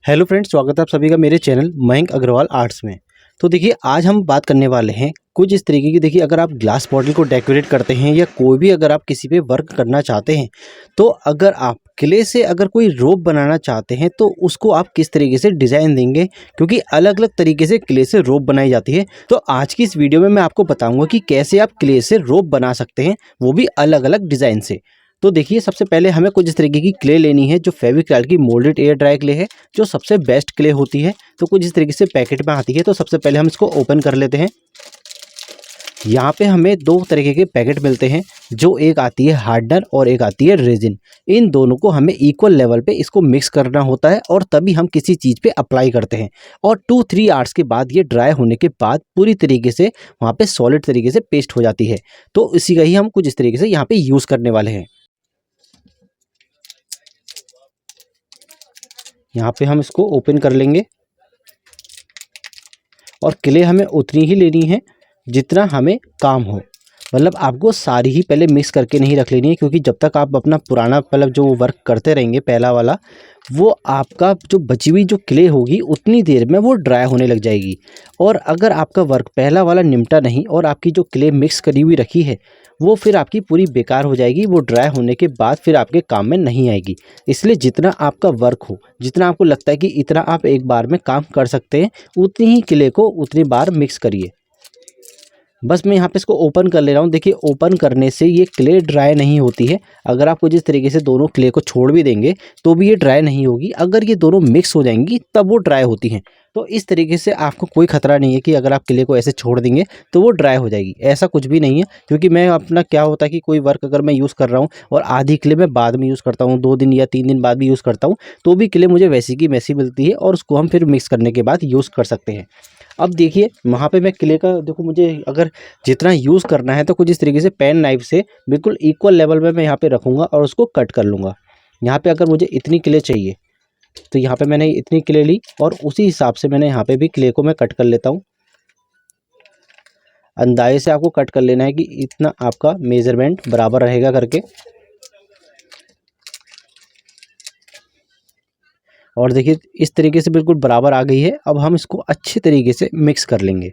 Hello friends, स्वागत है आप सभी का मेरे चैनल मयंक अग्रवाल आर्ट्स में। तो देखिए, आज हम बात करने वाले हैं कुछ इस तरीके की। देखिए, अगर आप ग्लास बॉटल को डेकोरेट करते हैं या कोई भी अगर आप किसी पे वर्क करना चाहते हैं, तो अगर आप क्ले से अगर कोई रोप बनाना चाहते हैं तो उसको आप किस तरीके से डिज़ाइन देंगे, क्योंकि अलग अलग तरीके से क्ले से रोप बनाई जाती है। तो आज की इस वीडियो में मैं आपको बताऊंगा कि कैसे आप क्ले से रोप बना सकते हैं, वो भी अलग अलग डिज़ाइन से। तो देखिए, सबसे पहले हमें कुछ इस तरीके की क्ले लेनी है जो फेविक्रॉल की मोल्डेड एयर ड्राई क्ले है, जो सबसे बेस्ट क्ले होती है। तो कुछ इस तरीके से पैकेट में आती है। तो सबसे पहले हम इसको ओपन कर लेते हैं। यहाँ पे हमें दो तरीके के पैकेट मिलते हैं, जो एक आती है हार्डनर और एक आती है रेजिन। इन दोनों को हमें इक्वल लेवल पे इसको मिक्स करना होता है और तभी हम किसी चीज़ पे अप्लाई करते हैं। और 2-3 आवर्स के बाद ये ड्राई होने के बाद पूरी तरीके से वहाँ पे सॉलिड तरीके से पेस्ट हो जाती है। तो इसी का ही हम कुछ इस तरीके से यहाँ पे यूज़ करने वाले हैं। यहाँ पे हम इसको ओपन कर लेंगे और क्ले हमें उतनी ही लेनी है जितना हमें काम हो। मतलब आपको सारी ही पहले मिक्स करके नहीं रख लेनी है, क्योंकि जब तक आप अपना पुराना मतलब जो वर्क करते रहेंगे पहला वाला, वो आपका जो बची हुई जो क्ले होगी उतनी देर में वो ड्राई होने लग जाएगी। और अगर आपका वर्क पहला वाला निमटा नहीं और आपकी जो क्ले मिक्स करी हुई रखी है वो फिर आपकी पूरी बेकार हो जाएगी। वो ड्राई होने के बाद फिर आपके काम में नहीं आएगी। इसलिए जितना आपका वर्क हो, जितना आपको लगता है कि इतना आप एक बार में काम कर सकते हैं, उतनी ही क्ले को उतनी बार मिक्स करिए। बस मैं यहाँ पे इसको ओपन कर ले रहा हूँ। देखिए, ओपन करने से ये क्ले ड्राई नहीं होती है। अगर आपको जिस तरीके से दोनों क्ले को छोड़ भी देंगे तो भी ये ड्राई नहीं होगी। अगर ये दोनों मिक्स हो जाएंगी तब वो ड्राई होती हैं। तो इस तरीके से आपको कोई खतरा नहीं है कि अगर आप क्ले को ऐसे छोड़ देंगे तो वो ड्राई हो जाएगी। ऐसा कुछ भी नहीं है, क्योंकि मैं अपना क्या होता है कि कोई वर्क अगर मैं यूज़ कर रहा हूँ और आधी क्ले मैं बाद में यूज़ करता हूँ, 2 दिन या 3 दिन बाद भी यूज़ करता हूँ, तो भी क्ले मुझे वैसी की वैसी मिलती है और उसको हम फिर मिक्स करने के बाद यूज़ कर सकते हैं। अब देखिए, वहाँ पे मैं क्ले का देखो, मुझे अगर जितना यूज़ करना है तो कुछ इस तरीके से पेन नाइफ से बिल्कुल इक्वल लेवल में मैं यहाँ पे रखूँगा और उसको कट कर लूँगा। यहाँ पे अगर मुझे इतनी क्ले चाहिए तो यहाँ पे मैंने इतनी क्ले ली और उसी हिसाब से मैंने यहाँ पे भी क्ले को मैं कट कर लेता हूँ। अंदाजे से आपको कट कर लेना है कि इतना आपका मेजरमेंट बराबर रहेगा करके। और देखिए, इस तरीके से बिल्कुल बराबर आ गई है। अब हम इसको अच्छे तरीके से मिक्स कर लेंगे।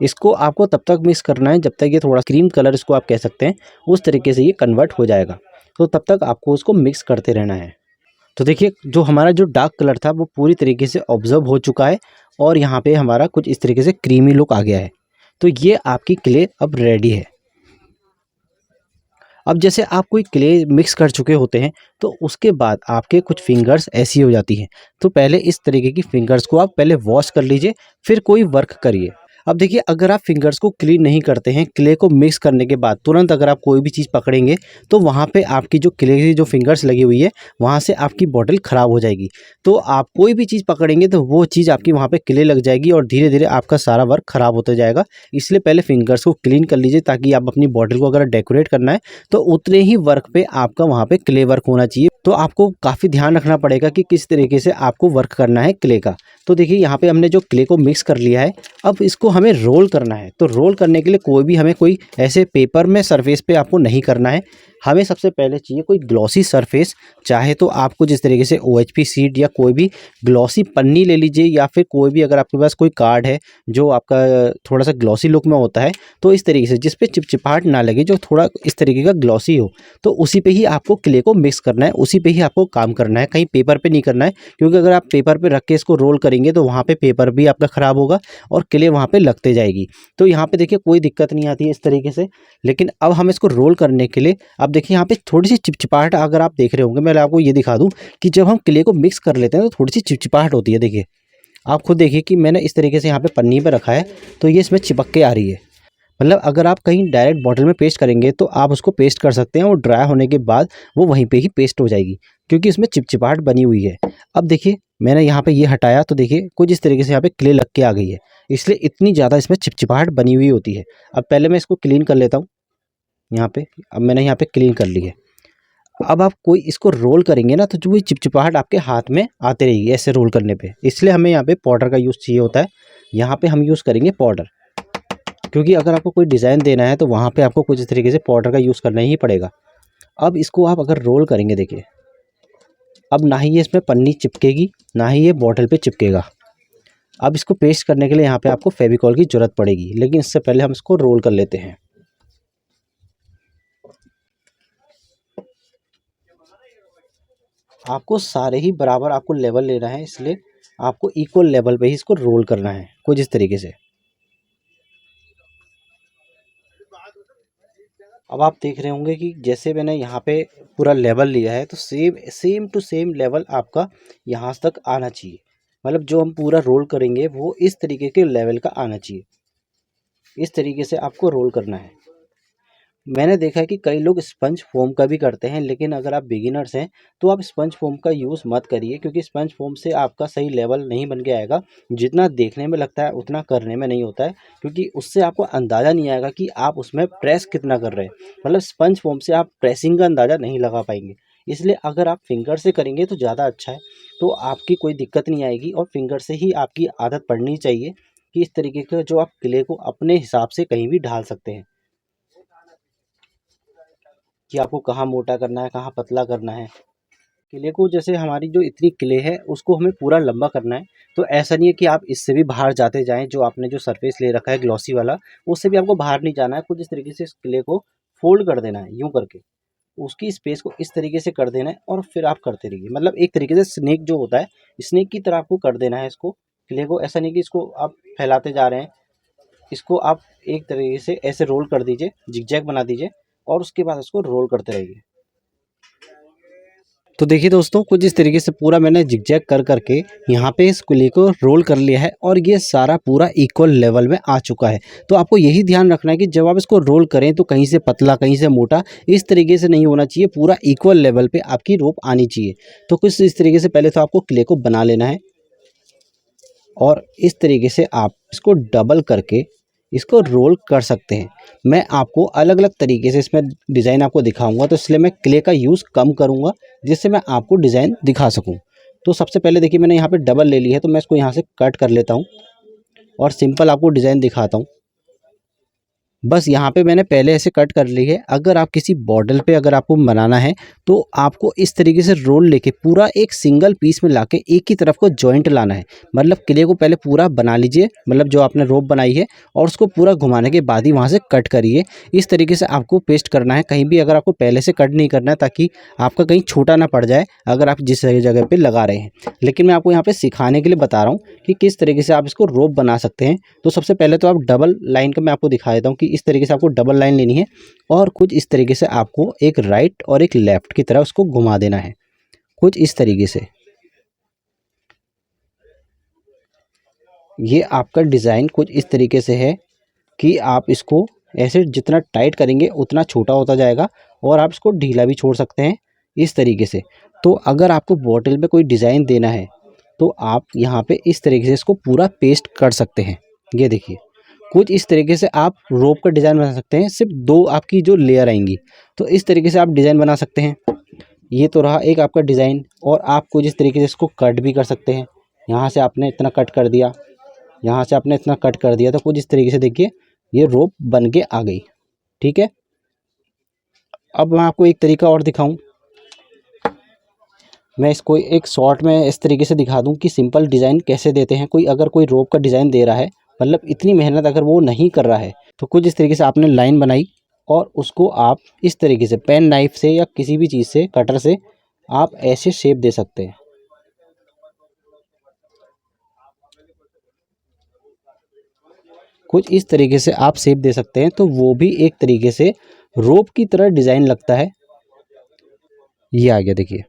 इसको आपको तब तक मिक्स करना है जब तक ये थोड़ा क्रीम कलर, इसको आप कह सकते हैं, उस तरीके से ये कन्वर्ट हो जाएगा। तो तब तक आपको उसको मिक्स करते रहना है। तो देखिए, जो हमारा जो डार्क कलर था वो पूरी तरीके से ऑब्जर्व हो चुका है और यहाँ पे हमारा कुछ इस तरीके से क्रीमी लुक आ गया है। तो ये आपकी क्ले अब रेडी है। अब जैसे आप कोई क्ले मिक्स कर चुके होते हैं तो उसके बाद आपके कुछ फिंगर्स ऐसी हो जाती हैं। तो पहले इस तरीके की फिंगर्स को आप पहले वॉश कर लीजिए, फिर कोई वर्क करिए। अब देखिए, अगर आप फिंगर्स को क्लीन नहीं करते हैं, क्ले को मिक्स करने के बाद तुरंत अगर आप कोई भी चीज़ पकड़ेंगे तो वहाँ पे आपकी जो क्ले की जो फिंगर्स लगी हुई है वहाँ से आपकी बॉटल ख़राब हो जाएगी। तो आप कोई भी चीज़ पकड़ेंगे तो वो चीज़ आपकी वहाँ पे क्ले लग जाएगी और धीरे धीरे आपका सारा वर्क ख़राब होता जाएगा। इसलिए पहले फिंगर्स को क्लीन कर लीजिए, ताकि आप अपनी बॉटल को अगर डेकोरेट करना है तो उतने ही वर्क पे आपका वहाँ पे क्ले वर्क होना चाहिए। तो आपको काफ़ी ध्यान रखना पड़ेगा कि किस तरीके से आपको वर्क करना है क्ले का। तो देखिए, यहाँ पे हमने जो क्ले को मिक्स कर लिया है, अब इसको हमें रोल करना है। तो रोल करने के लिए कोई ऐसे पेपर में सरफेस पे आपको नहीं करना है। हमें सबसे पहले चाहिए कोई ग्लॉसी सरफेस। चाहे तो आपको जिस तरीके से OHP शीट या कोई भी ग्लॉसी पन्नी ले लीजिए, या फिर कोई भी अगर आपके पास कोई कार्ड है जो आपका थोड़ा सा ग्लॉसी लुक में होता है, तो इस तरीके से जिस पे चिपचिपाहट ना लगे, जो थोड़ा इस तरीके का ग्लॉसी हो, तो उसी पे ही आपको क्ले को मिक्स करना है, उसी पे ही आपको काम करना है, कहीं पेपर पे नहीं करना है। क्योंकि अगर आप पेपर पे रख के इसको रोल करेंगे तो वहाँ पे पेपर भी आपका ख़राब होगा और क्ले वहाँ पे लगते जाएगी। तो यहाँ पे देखिए, कोई दिक्कत नहीं आती है इस तरीके से। लेकिन अब हम इसको रोल करने के लिए, अब देखिए यहाँ पे थोड़ी सी चिपचिपाहट अगर आप देख रहे होंगे, मैं आपको ये दिखा दूँ कि जब हम क्ले को मिक्स कर लेते हैं तो थोड़ी सी चिपचिपाहट होती है। देखिए, आप खुद देखिए कि मैंने इस तरीके से यहाँ पे पन्नी पे रखा है तो ये इसमें चिपक के आ रही है। मतलब अगर आप कहीं डायरेक्ट बॉटल में पेस्ट करेंगे तो आप उसको पेस्ट कर सकते हैं और ड्राई होने के बाद वो वहीं पे ही पेस्ट हो जाएगी, क्योंकि इसमें चिपचिपाहट बनी हुई है। अब देखिए, मैंने यहाँ पे ये हटाया तो देखिए कुछ इस तरीके से यहाँ पे क्ले लग के आ गई है, इसलिए इतनी ज़्यादा इसमें चिपचिपाहट बनी हुई होती है। अब पहले मैं इसको क्लीन कर लेता हूँ यहाँ पे। अब मैंने यहाँ पे क्लीन कर ली है। अब आप कोई इसको रोल करेंगे ना तो जो भी चिपचिपाहट आपके हाथ में आती रहेगी ऐसे रोल करने पे, इसलिए हमें यहाँ पे पाउडर का यूज़ चाहिए होता है। यहाँ पे हम यूज़ करेंगे पाउडर, क्योंकि अगर आपको कोई डिज़ाइन देना है तो वहाँ पे आपको कुछ इस तरीके से पाउडर का यूज़ करना ही पड़ेगा। अब इसको आप अगर रोल करेंगे, देखिए अब ना ही ये इसमें पन्नी चिपकेगी, ना ही ये बॉटल पे चिपकेगा। अब इसको पेस्ट करने के लिए यहाँ पे आपको फेविकॉल की ज़रूरत पड़ेगी, लेकिन इससे पहले हम इसको रोल कर लेते हैं। आपको सारे ही बराबर आपको लेवल लेना है, इसलिए आपको इक्वल लेवल पे ही इसको रोल करना है कुछ इस तरीके से। अब आप देख रहे होंगे कि जैसे मैंने यहाँ पे पूरा लेवल लिया है, तो सेम टू सेम लेवल आपका यहाँ तक आना चाहिए। मतलब जो हम पूरा रोल करेंगे वो इस तरीके के लेवल का आना चाहिए। इस तरीके से आपको रोल करना है। मैंने देखा है कि कई लोग स्पंज फोम का भी करते हैं, लेकिन अगर आप बिगिनर्स हैं तो आप स्पंज फोम का यूज़ मत करिए, क्योंकि स्पंज फोम से आपका सही लेवल नहीं बन के आएगा। जितना देखने में लगता है उतना करने में नहीं होता है, क्योंकि उससे आपको अंदाज़ा नहीं आएगा कि आप उसमें प्रेस कितना कर रहे हैं। मतलब स्पंज फोम से आप प्रेसिंग का अंदाज़ा नहीं लगा पाएंगे। इसलिए अगर आप फिंगर से करेंगे तो ज़्यादा अच्छा है, तो आपकी कोई दिक्कत नहीं आएगी। और फिंगर से ही आपकी आदत पड़नी चाहिए कि इस तरीके का जो आप क्ले को अपने हिसाब से कहीं भी ढाल सकते हैं, कि आपको कहाँ मोटा करना है, कहाँ पतला करना है। किले को जैसे हमारी जो इतनी किले है उसको हमें पूरा लंबा करना है। तो ऐसा नहीं है कि आप इससे भी बाहर जाते जाएं, जो आपने जो सरफेस ले रखा है ग्लॉसी वाला, उससे भी आपको बाहर नहीं जाना है। कुछ इस तरीके से इस किले को फोल्ड कर देना है, यूं करके उसकी स्पेस को इस तरीके से कर देना है, और फिर आप करते रहिए। मतलब एक तरीके से स्नेक जो होता है, स्नेक की तरह आपको कर देना है इसको, किले को। ऐसा नहीं कि इसको आप फैलाते जा रहे हैं, इसको आप एक तरीके से ऐसे रोल कर दीजिए, जिगजैग बना दीजिए, और उसके बाद इसको रोल करते रहिए। तो देखिए दोस्तों, कुछ इस तरीके से पूरा मैंने जिगजैग कर करके यहाँ पे इस कुली को रोल कर लिया है, और ये सारा पूरा इक्वल लेवल में आ चुका है। तो आपको यही ध्यान रखना है कि जब आप इसको रोल करें तो कहीं से पतला कहीं से मोटा इस तरीके से नहीं होना चाहिए, पूरा इक्वल लेवल पे आपकी रोप आनी चाहिए। तो कुछ इस तरीके से पहले तो आपको क्ले को बना लेना है, और इस तरीके से आप इसको डबल करके इसको रोल कर सकते हैं। मैं आपको अलग अलग तरीके से इसमें डिज़ाइन आपको दिखाऊंगा, तो इसलिए मैं क्ले का यूज़ कम करूंगा, जिससे मैं आपको डिज़ाइन दिखा सकूं। तो सबसे पहले देखिए, मैंने यहाँ पे डबल ले ली है, तो मैं इसको यहाँ से कट कर लेता हूँ और सिंपल आपको डिज़ाइन दिखाता हूँ। बस यहाँ पे मैंने पहले ऐसे कट कर ली है। अगर आप किसी बॉर्डर पे अगर आपको बनाना है, तो आपको इस तरीके से रोल लेके पूरा एक सिंगल पीस में लाके एक ही तरफ को जॉइंट लाना है। मतलब किले को पहले पूरा बना लीजिए, मतलब जो आपने रोप बनाई है, और उसको पूरा घुमाने के बाद ही वहाँ से कट करिए। इस तरीके से आपको पेस्ट करना है, कहीं भी अगर आपको पहले से कट नहीं करना है, ताकि आपका कहीं छोटा ना पड़ जाए अगर आप जिस जगह पे लगा रहे हैं। लेकिन मैं आपको यहाँ पे सिखाने के लिए बता रहा हूँ कि किस तरीके से आप इसको रोप बना सकते हैं। तो सबसे पहले तो आप डबल लाइन का मैं आपको दिखा देता हूँ कि इस तरीके से आपको डबल लाइन लेनी है, और कुछ इस तरीके से आपको एक राइट और एक लेफ्ट की तरफ उसको घुमा देना है, कुछ इस तरीके से। ये आपका डिज़ाइन कुछ इस तरीके से है कि आप इसको ऐसे जितना टाइट करेंगे उतना छोटा होता जाएगा, और आप इसको ढीला भी छोड़ सकते हैं इस तरीके से। तो अगर आपको बॉटल पे कोई डिज़ाइन देना है, तो आप यहाँ पे इस तरीके से इसको पूरा पेस्ट कर सकते हैं। ये देखिए, कुछ इस तरीके से आप रोप का डिज़ाइन बना सकते हैं। सिर्फ दो आपकी जो लेयर आएंगी, तो इस तरीके से आप डिज़ाइन बना सकते हैं। ये तो रहा एक आपका डिज़ाइन। और आप कुछ इस तरीके से इसको कट भी कर सकते हैं। यहाँ से आपने इतना कट कर दिया, यहाँ से आपने इतना कट कर दिया, तो कुछ इस तरीके से देखिए ये रोप बन के आ गई। ठीक है, अब मैं आपको एक तरीका और दिखाऊं। मैं इसको एक शॉर्ट में इस तरीके से दिखा दूं कि सिंपल डिज़ाइन कैसे देते हैं। कोई अगर कोई रोप का डिज़ाइन दे रहा है, मतलब इतनी मेहनत अगर वो नहीं कर रहा है, तो कुछ इस तरीके से आपने लाइन बनाई, और उसको आप इस तरीके से पेन नाइफ से या किसी भी चीज़ से, कटर से, आप ऐसे शेप दे सकते हैं। कुछ इस तरीके से आप शेप दे सकते हैं, तो वो भी एक तरीके से रोप की तरह डिज़ाइन लगता है। ये आ गया देखिए,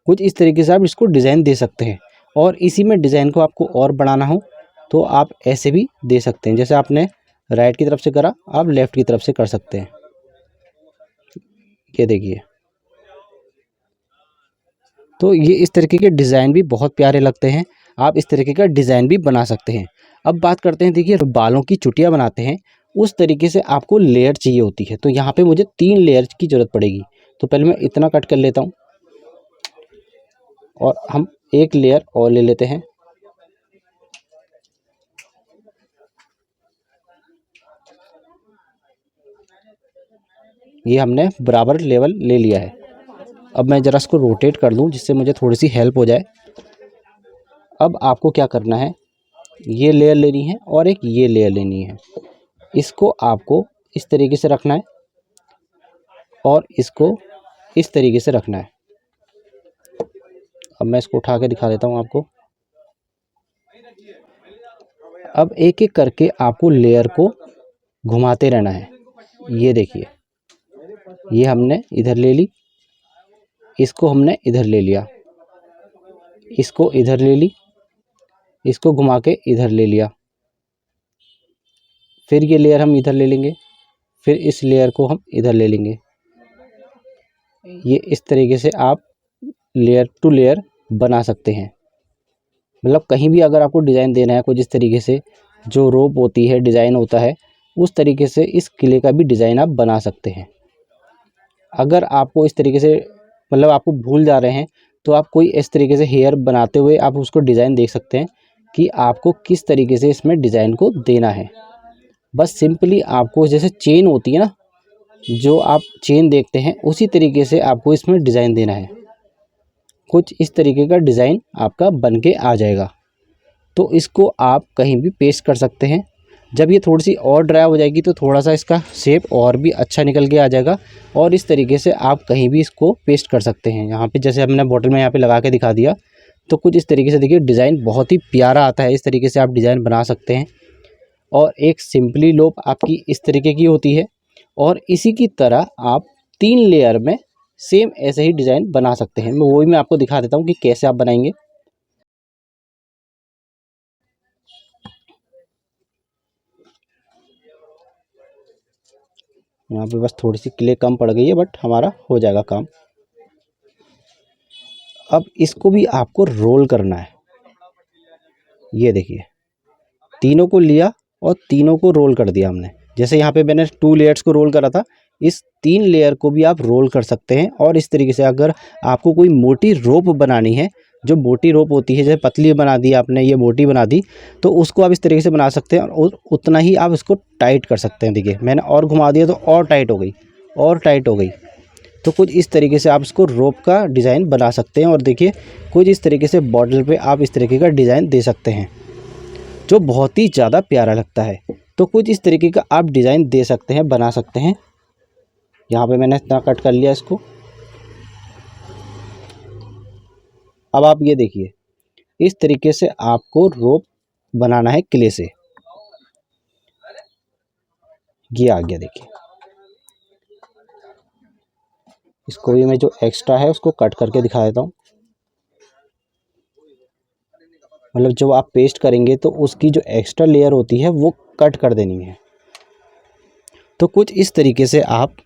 कुछ इस तरीके से आप इसको डिज़ाइन दे सकते हैं। और इसी में डिज़ाइन को आपको और बढ़ाना हो तो आप ऐसे भी दे सकते हैं। जैसे आपने राइट की तरफ से करा, आप लेफ़्ट की तरफ से कर सकते हैं। ये देखिए, तो ये इस तरीके के डिज़ाइन भी बहुत प्यारे लगते हैं। आप इस तरीके का डिज़ाइन भी बना सकते हैं। अब बात करते हैं, देखिए बालों की चुटिया बनाते हैं, उस तरीके से आपको लेयर चाहिए होती है। तो यहाँ पे मुझे 3 लेयर की ज़रूरत पड़ेगी। तो पहले मैं इतना कट कर लेता हूँ, और हम एक लेयर और ले लेते हैं। ये हमने बराबर लेवल ले लिया है। अब मैं ज़रा इसको रोटेट कर लूँ जिससे मुझे थोड़ी सी हेल्प हो जाए। अब आपको क्या करना है, ये लेयर लेनी है और एक ये लेयर लेनी है। इसको आपको इस तरीके से रखना है और इसको इस तरीके से रखना है। अब मैं इसको उठा के दिखा देता हूँ आपको। अब एक एक करके आपको लेयर को घुमाते रहना है। ये देखिए, ये हमने इधर ले ली, इसको हमने इधर ले लिया, इसको इधर ले ली, इसको घुमा के इधर ले लिया, फिर ये लेयर हम इधर ले लेंगे, फिर इस लेयर को हम इधर ले लेंगे। ये इस तरीके से आप लेयर टू लेयर बना सकते हैं। मतलब कहीं भी अगर आपको डिज़ाइन देना है कुछ इस तरीके से, जो रोप होती है डिज़ाइन होता है, उस तरीके से इस किले का भी डिज़ाइन आप बना सकते हैं। अगर आपको इस तरीके से मतलब आपको भूल जा रहे हैं तो आप कोई इस तरीके से हेयर बनाते हुए आप उसको डिज़ाइन देख सकते हैं कि आपको किस तरीके से इसमें डिज़ाइन को देना है। बस सिंपली आपको जैसे चेन होती है ना, जो आप चेन देखते हैं उसी तरीके से आपको इसमें डिज़ाइन देना है। कुछ इस तरीके का डिज़ाइन आपका बन के आ जाएगा। तो इसको आप कहीं भी पेस्ट कर सकते हैं। जब ये थोड़ी सी और ड्राई हो जाएगी तो थोड़ा सा इसका शेप और भी अच्छा निकल के आ जाएगा और इस तरीके से आप कहीं भी इसको पेस्ट कर सकते हैं। यहाँ पे जैसे हमने बॉटल में यहाँ पे लगा के दिखा दिया, तो कुछ इस तरीके से देखिए डिज़ाइन बहुत ही प्यारा आता है। इस तरीके से आप डिज़ाइन बना सकते हैं। और एक सिंपली लोप आपकी इस तरीके की होती है और इसी की तरह आप 3 लेयर में सेम ऐसे ही डिज़ाइन बना सकते हैं। मैं आपको दिखा देता हूँ कि कैसे आप बनाएंगे। यहाँ पे बस थोड़ी सी क्ले कम पड़ गई है, बट हमारा हो जाएगा काम। अब इसको भी आपको रोल करना है। ये देखिए, तीनों को लिया और तीनों को रोल कर दिया हमने। जैसे यहाँ पे मैंने 2 लेयर्स को रोल करा था, इस 3 लेयर को भी आप रोल कर सकते हैं। और इस तरीके से अगर आपको कोई मोटी रोप बनानी है, जो मोटी रोप होती है, जैसे पतली बना दी आपने, ये मोटी बना दी, तो उसको आप इस तरीके से बना सकते हैं और उतना ही आप इसको टाइट कर सकते हैं। देखिए मैंने और घुमा दिया तो और टाइट हो गई, और टाइट हो गई। तो कुछ इस तरीके से आप इसको रोप का डिज़ाइन बना सकते हैं। और देखिए कुछ इस तरीके से बॉटल पे आप इस तरीके का डिज़ाइन दे सकते हैं, जो बहुत ही ज़्यादा प्यारा लगता है। तो कुछ इस तरीके का आप डिज़ाइन दे सकते हैं, बना सकते हैं। यहाँ पे मैंने इतना कट कर लिया इसको। अब आप ये देखिए, इस तरीके से आपको रोप बनाना है क्ले से। ये आ गया, देखिए। इसको भी मैं जो एक्स्ट्रा है उसको कट करके दिखा देता हूँ। मतलब जो आप पेस्ट करेंगे तो उसकी जो एक्स्ट्रा लेयर होती है वो कट कर देनी है। तो कुछ इस तरीके से आप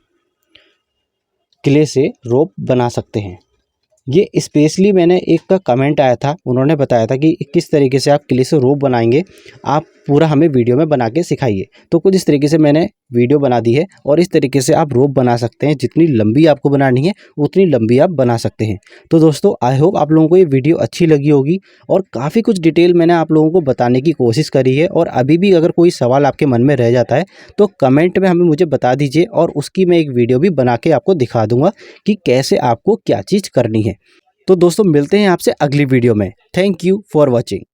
क्ले से रोप बना सकते हैं। ये स्पेशली मैंने एक का कमेंट आया था, उन्होंने बताया था कि किस तरीके से आप क्ले से रोप बनाएंगे, आप पूरा हमें वीडियो में बना के सिखाइए। तो कुछ इस तरीके से मैंने वीडियो बना दी है और इस तरीके से आप रोप बना सकते हैं। जितनी लंबी आपको बनानी है उतनी लंबी आप बना सकते हैं। तो दोस्तों आई होप आप लोगों को ये वीडियो अच्छी लगी होगी और काफ़ी कुछ डिटेल मैंने आप लोगों को बताने की कोशिश करी है। और अभी भी अगर कोई सवाल आपके मन में रह जाता है तो कमेंट में हमें मुझे बता दीजिए और उसकी मैं एक वीडियो भी बना के आपको दिखा दूंगा कि कैसे आपको क्या चीज़ करनी है। तो दोस्तों मिलते हैं आपसे अगली वीडियो में। Thank you for watching.